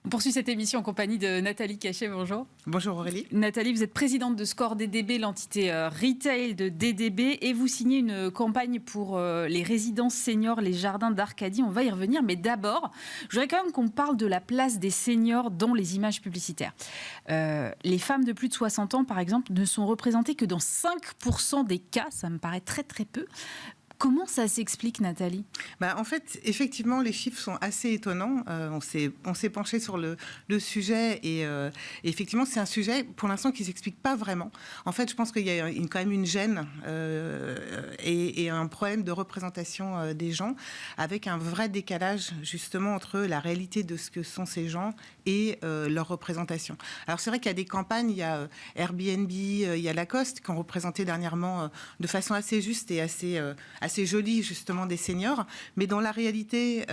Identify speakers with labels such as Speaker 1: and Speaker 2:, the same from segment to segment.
Speaker 1: On poursuit cette émission en compagnie de Nathalie Cachet. Bonjour.
Speaker 2: Bonjour Aurélie.
Speaker 1: Nathalie, vous êtes présidente de Score DDB, l'entité retail de DDB, et vous signez une campagne pour les résidences seniors, les jardins d'Arcadie. On va y revenir, mais d'abord, je voudrais quand même qu'on parle de la place des seniors dans les images publicitaires. Les femmes de plus de 60 ans, par exemple, ne sont représentées que dans 5% des cas. Ça me paraît très très peu. Comment ça s'explique, Nathalie ?
Speaker 2: En fait, effectivement, les chiffres sont assez étonnants. On s'est penché sur le sujet et effectivement, c'est un sujet, pour l'instant, qui ne s'explique pas vraiment. En fait, je pense qu'il y a quand même une gêne et un problème de représentation des gens avec un vrai décalage, justement, entre la réalité de ce que sont ces gens et leur représentation. Alors, c'est vrai qu'il y a des campagnes, il y a Airbnb, il y a Lacoste, qui ont représenté dernièrement de façon assez juste et assez jolie, justement, des seniors, mais dans la réalité,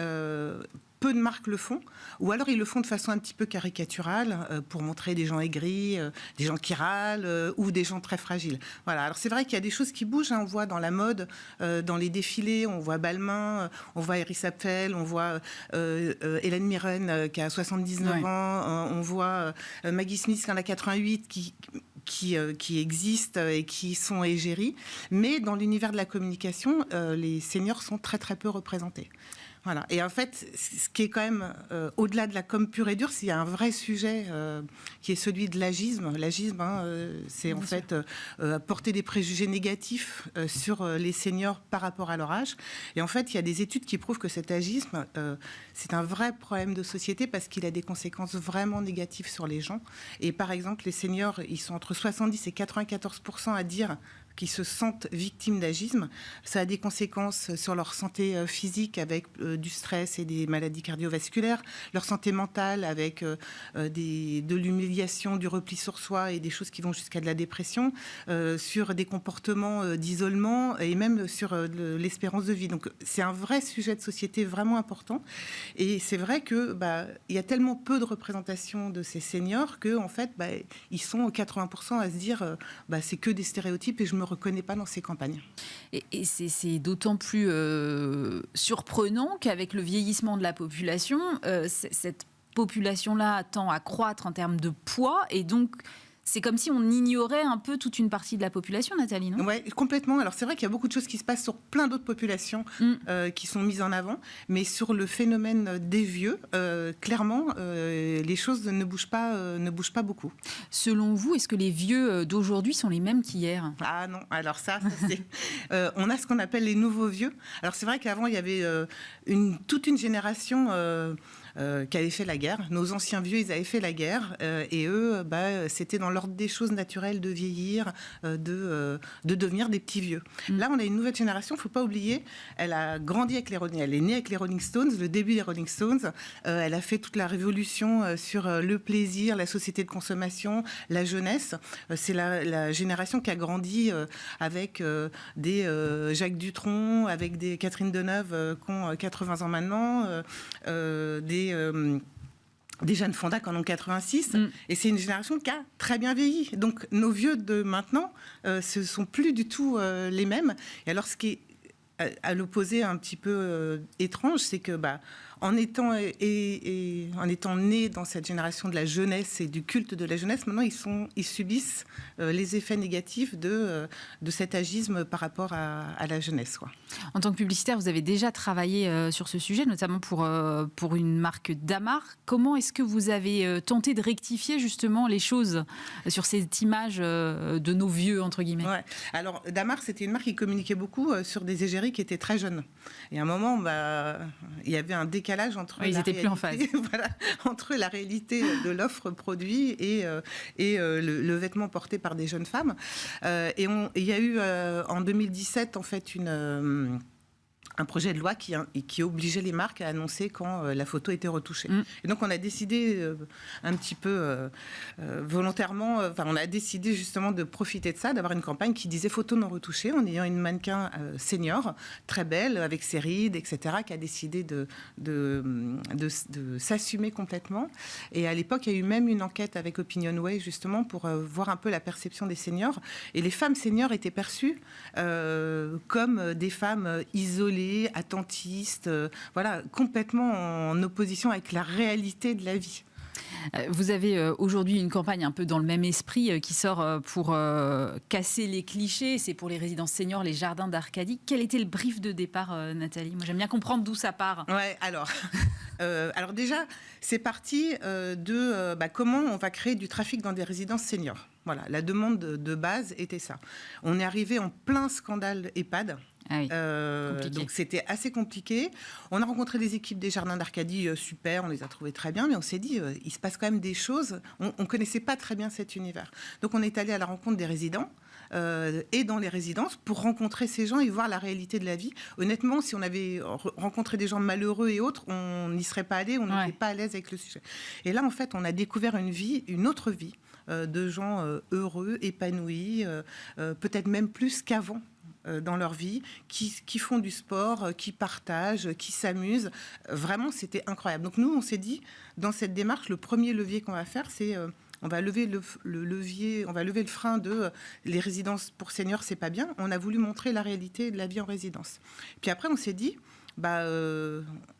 Speaker 2: peu de marques le font, ou alors ils le font de façon un petit peu caricaturale pour montrer des gens aigris, des gens qui râlent ou des gens très fragiles. Voilà. Alors c'est vrai qu'il y a des choses qui bougent, hein. On voit dans la mode, dans les défilés, on voit Balmain, on voit Iris Apfel, on voit Hélène Mirren qui a 79 ans, on voit Maggie Smith qui en a 88 qui existent et qui sont égéries, mais dans l'univers de la communication, les seniors sont très très peu représentés. Voilà. Et en fait, ce qui est quand même au-delà de la com pure et dure, il y a un vrai sujet qui est celui de l'agisme. L'agisme, c'est en fait porter des préjugés négatifs sur les seniors par rapport à leur âge. Et en fait, il y a des études qui prouvent que cet agisme, c'est un vrai problème de société parce qu'il a des conséquences vraiment négatives sur les gens. Et par exemple, les seniors, ils sont entre 70 et 94% à dire qui se sentent victimes d'agisme. Ça a des conséquences sur leur santé physique avec du stress et des maladies cardiovasculaires, leur santé mentale avec de l'humiliation, du repli sur soi et des choses qui vont jusqu'à de la dépression, sur des comportements d'isolement et même sur l'espérance de vie. Donc c'est un vrai sujet de société vraiment important. Et c'est vrai que il y a tellement peu de représentation de ces seniors que en fait ils sont 80% à se dire c'est que des stéréotypes et je me reconnais pas dans ces campagnes.
Speaker 1: Et c'est d'autant plus surprenant qu'avec le vieillissement de la population, cette population-là tend à croître en termes de poids et donc c'est comme si on ignorait un peu toute une partie de la population, Nathalie, non ?
Speaker 2: Oui, complètement. Alors, c'est vrai qu'il y a beaucoup de choses qui se passent sur plein d'autres populations qui sont mises en avant, mais sur le phénomène des vieux, clairement, les choses ne bougent pas beaucoup.
Speaker 1: Selon vous, est-ce que les vieux d'aujourd'hui sont les mêmes qu'hier ?
Speaker 2: Ah non, alors ça c'est... on a ce qu'on appelle les nouveaux vieux. Alors, c'est vrai qu'avant, il y avait toute une génération... qui avaient fait la guerre. Nos anciens vieux, ils avaient fait la guerre et eux, c'était dans l'ordre des choses naturelles de vieillir, de devenir des petits vieux. Là, on a une nouvelle génération, il ne faut pas oublier, elle a grandi avec elle est née avec les Rolling Stones, le début des Rolling Stones, elle a fait toute la révolution sur le plaisir, la société de consommation, la jeunesse. C'est la génération qui a grandi avec des Jacques Dutronc, avec des Catherine Deneuve qui ont 80 ans maintenant, des jeunes Fonda qui en ont 86, et c'est une génération qui a très bien vieilli. Donc nos vieux de maintenant, ce sont plus du tout les mêmes. Et alors ce qui est à l'opposé un petit peu étrange, c'est que en étant nés dans cette génération de la jeunesse et du culte de la jeunesse, maintenant ils subissent les effets négatifs de cet agisme par rapport à la jeunesse, quoi.
Speaker 1: En tant que publicitaire, vous avez déjà travaillé sur ce sujet, notamment pour une marque Damar. Comment est-ce que vous avez tenté de rectifier justement les choses sur cette image de nos vieux, entre guillemets ?
Speaker 2: Ouais. Alors Damar, c'était une marque qui communiquait beaucoup sur des égéries qui étaient très jeunes. Et à un moment, il y avait un décalage entre
Speaker 1: ils n'étaient plus en phase.
Speaker 2: Voilà, entre la réalité de l'offre produit et le vêtement porté par des jeunes femmes. Et il y a eu en 2017 en fait un projet de loi qui obligeait les marques à annoncer quand la photo était retouchée. Et donc, on a décidé un petit peu volontairement, on a décidé justement de profiter de ça, d'avoir une campagne qui disait photo non retouchée, en ayant une mannequin senior, très belle, avec ses rides, etc., qui a décidé de s'assumer complètement. Et à l'époque, il y a eu même une enquête avec Opinionway, justement, pour voir un peu la perception des seniors. Et les femmes seniors étaient perçues comme des femmes isolées, attentistes, complètement en opposition avec la réalité de la vie.
Speaker 1: Vous avez aujourd'hui une campagne un peu dans le même esprit qui sort pour casser les clichés. C'est pour les résidences seniors, les jardins d'Arcadie. Quel était le brief de départ, Nathalie? Moi, j'aime bien comprendre d'où ça part.
Speaker 2: Ouais, alors déjà, c'est parti de comment on va créer du trafic dans des résidences seniors. Voilà, la demande de base était ça. On est arrivé en plein scandale EHPAD.
Speaker 1: Ah oui,
Speaker 2: donc c'était assez compliqué. On a rencontré les équipes des Jardins d'Arcadie, super, on les a trouvés très bien, mais on s'est dit, il se passe quand même des choses. On ne connaissait pas très bien cet univers. Donc on est allé à la rencontre des résidents et dans les résidences pour rencontrer ces gens et voir la réalité de la vie. Honnêtement, si on avait rencontré des gens malheureux et autres, on n'y serait pas allé, on n'était pas à l'aise avec le sujet. Et là, en fait, on a découvert une autre vie de gens heureux, épanouis, peut-être même plus qu'avant dans leur vie, qui font du sport, qui partagent, qui s'amusent. Vraiment, c'était incroyable. Donc nous, on s'est dit, dans cette démarche, le premier levier qu'on va faire, c'est on va lever le levier, on va lever le frein de les résidences pour seniors, c'est pas bien. On a voulu montrer la réalité de la vie en résidence. Puis après, on s'est dit,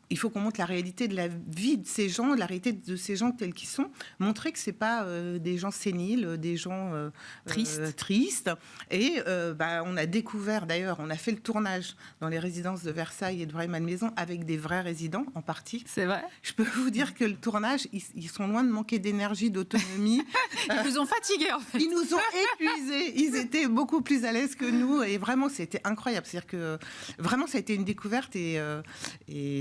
Speaker 2: il faut qu'on montre la réalité de la vie de ces gens, la réalité de ces gens tels qu'ils sont, montrer que c'est pas des gens séniles, des gens tristes. Et on a découvert, d'ailleurs, on a fait le tournage dans les résidences de Versailles et de Rueil-Malmaison avec des vrais résidents en partie.
Speaker 1: C'est vrai.
Speaker 2: Je peux vous dire que le tournage, ils sont loin de manquer d'énergie, d'autonomie.
Speaker 1: Ils nous ont fatigués, en fait.
Speaker 2: Ils nous ont épuisés. Ils étaient beaucoup plus à l'aise que nous. Et vraiment, c'était incroyable. C'est-à-dire que vraiment, ça a été une découverte. Et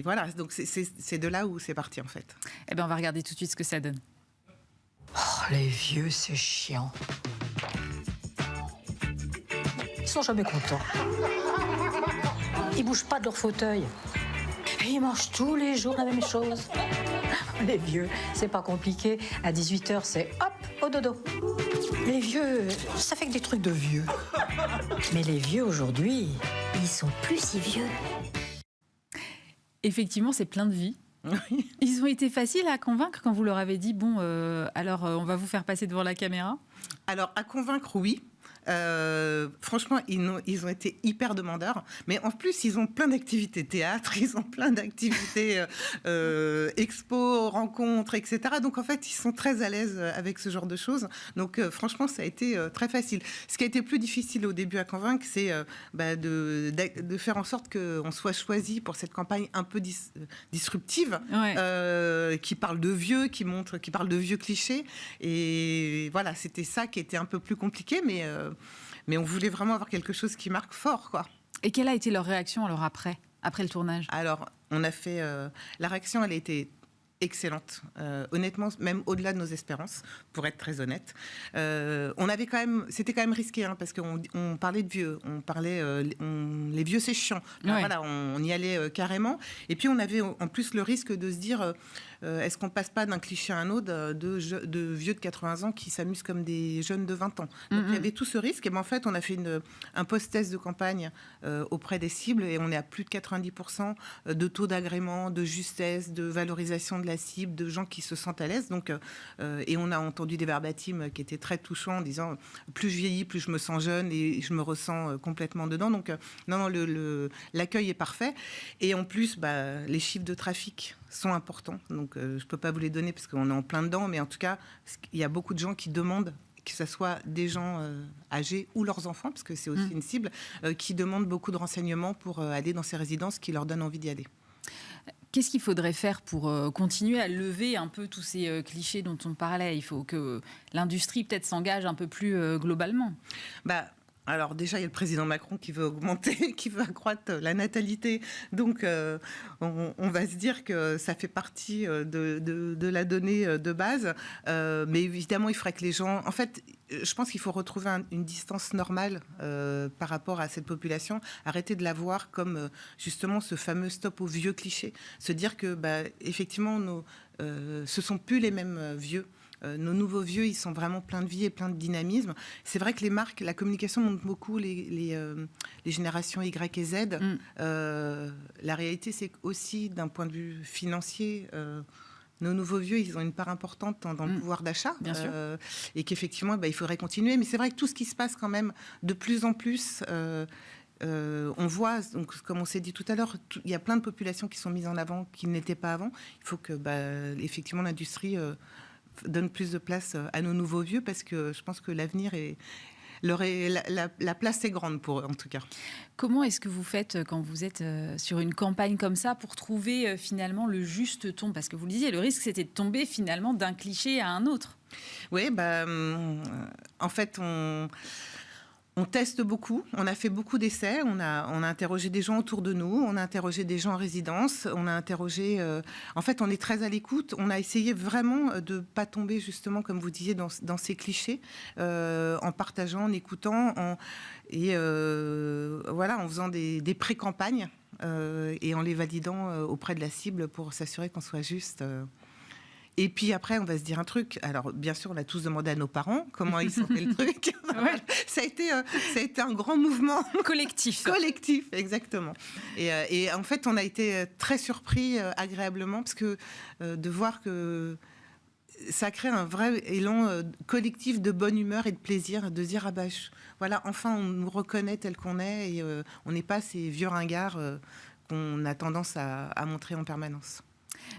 Speaker 2: voilà. Donc, c'est de là où c'est parti, en fait.
Speaker 1: Eh bien, on va regarder tout de suite ce que ça donne.
Speaker 3: Oh, les vieux, c'est chiant. Ils sont jamais contents. Ils bougent pas de leur fauteuil. Et ils mangent tous les jours la même chose. Les vieux, c'est pas compliqué. À 18h, c'est hop, au dodo. Les vieux, ça fait que des trucs de vieux. Mais les vieux, aujourd'hui, ils sont plus si vieux.
Speaker 1: Effectivement, c'est plein de vie.
Speaker 2: Oui.
Speaker 1: Ils ont été faciles à convaincre quand vous leur avez dit, bon, on va vous faire passer devant la caméra?
Speaker 2: Alors, à convaincre, oui. Franchement, ils ont été hyper demandeurs. Mais en plus, ils ont plein d'activités théâtre, ils ont plein d'activités expos, rencontres, etc. Donc, en fait, ils sont très à l'aise avec ce genre de choses. Donc, franchement, ça a été très facile. Ce qui a été plus difficile au début à convaincre, c'est de faire en sorte qu'on soit choisi pour cette campagne un peu disruptive, qui parle de vieux, qui parle de vieux clichés. Et voilà, c'était ça qui était un peu plus compliqué, mais on voulait vraiment avoir quelque chose qui marque fort, quoi.
Speaker 1: Et quelle a été leur réaction alors après le tournage?
Speaker 2: Alors, on a fait... la réaction, elle a été excellente. Honnêtement, même au-delà de nos espérances, pour être très honnête. C'était quand même risqué, parce qu'on parlait de vieux, on parlait... les vieux, c'est chiant. Voilà, on y allait carrément. Et puis, on avait en plus le risque de se dire... est-ce qu'on passe pas d'un cliché à un autre de vieux de 80 ans qui s'amusent comme des jeunes de 20 ans? Donc, il y avait tout ce risque. Et en fait, on a fait un post-test de campagne auprès des cibles et on est à plus de 90% de taux d'agrément, de justesse, de valorisation de la cible, de gens qui se sentent à l'aise. Donc, et on a entendu des verbatims qui étaient très touchants en disant plus je vieillis, plus je me sens jeune et je me ressens complètement dedans. Donc, l'accueil est parfait. Et en plus, les chiffres de trafic sont importants. Donc, je ne peux pas vous les donner parce qu'on est en plein dedans, mais en tout cas, il y a beaucoup de gens qui demandent, que ce soit des gens âgés ou leurs enfants, parce que c'est aussi une cible, qui demandent beaucoup de renseignements pour aller dans ces résidences qui leur donnent envie d'y aller.
Speaker 1: Qu'est-ce qu'il faudrait faire pour continuer à lever un peu tous ces clichés dont on parlait? Il faut que l'industrie peut-être s'engage un peu plus globalement.
Speaker 2: Alors déjà, il y a le président Macron qui veut augmenter, qui veut accroître la natalité. Donc, on va se dire que ça fait partie de la donnée de base. Mais évidemment, il faudrait que les gens... En fait, je pense qu'il faut retrouver une distance normale par rapport à cette population. Arrêter de la voir comme justement ce fameux stop aux vieux clichés. Se dire que, effectivement, ce sont plus les mêmes vieux. Nos nouveaux vieux, ils sont vraiment pleins de vie et pleins de dynamisme. C'est vrai que les marques, la communication montre beaucoup les générations Y et Z. La réalité, c'est aussi d'un point de vue financier, nos nouveaux vieux, ils ont une part importante dans le pouvoir d'achat.
Speaker 1: Bien sûr.
Speaker 2: Et qu'effectivement, il faudrait continuer. Mais c'est vrai que tout ce qui se passe quand même de plus en plus... On voit, donc, comme on s'est dit tout à l'heure, il y a plein de populations qui sont mises en avant qui n'étaient pas avant. Il faut que, effectivement, l'industrie donne plus de place à nos nouveaux vieux, parce que je pense que l'avenir est... La place est grande pour eux, en tout cas.
Speaker 1: Comment est-ce que vous faites quand vous êtes sur une campagne comme ça pour trouver finalement le juste ton? Parce que vous le disiez, le risque, c'était de tomber finalement d'un cliché à un autre.
Speaker 2: Oui, en fait, on teste beaucoup, on a fait beaucoup d'essais, on a interrogé des gens autour de nous, on a interrogé des gens en résidence, on a interrogé... en fait, on est très à l'écoute, on a essayé vraiment de ne pas tomber justement, comme vous disiez, dans ces clichés, en partageant, en écoutant, en faisant des pré-campagnes et en les validant auprès de la cible pour s'assurer qu'on soit juste... Et puis après, on va se dire un truc. Alors, bien sûr, on a tous demandé à nos parents comment ils sentaient le truc.
Speaker 1: Ouais.
Speaker 2: Ça a été un grand mouvement.
Speaker 1: Collectif.
Speaker 2: Collectif, exactement. Et en fait, on a été très surpris agréablement, parce que de voir que ça crée un vrai élan collectif de bonne humeur et de plaisir, de dire, voilà, enfin, on nous reconnaît tel qu'on est, et on n'est pas ces vieux ringards qu'on a tendance à montrer en permanence.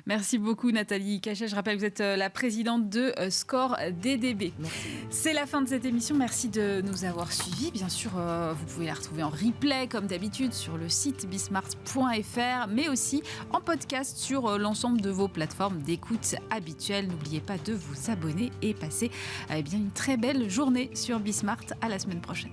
Speaker 1: Merci beaucoup Nathalie Cachet. Je rappelle que vous êtes la présidente de Score DDB.
Speaker 2: Merci.
Speaker 1: C'est la fin de cette émission. Merci de nous avoir suivis. Bien sûr, vous pouvez la retrouver en replay comme d'habitude sur le site bismart.fr, mais aussi en podcast sur l'ensemble de vos plateformes d'écoute habituelles. N'oubliez pas de vous abonner et passer une très belle journée sur Bismart. À la semaine prochaine.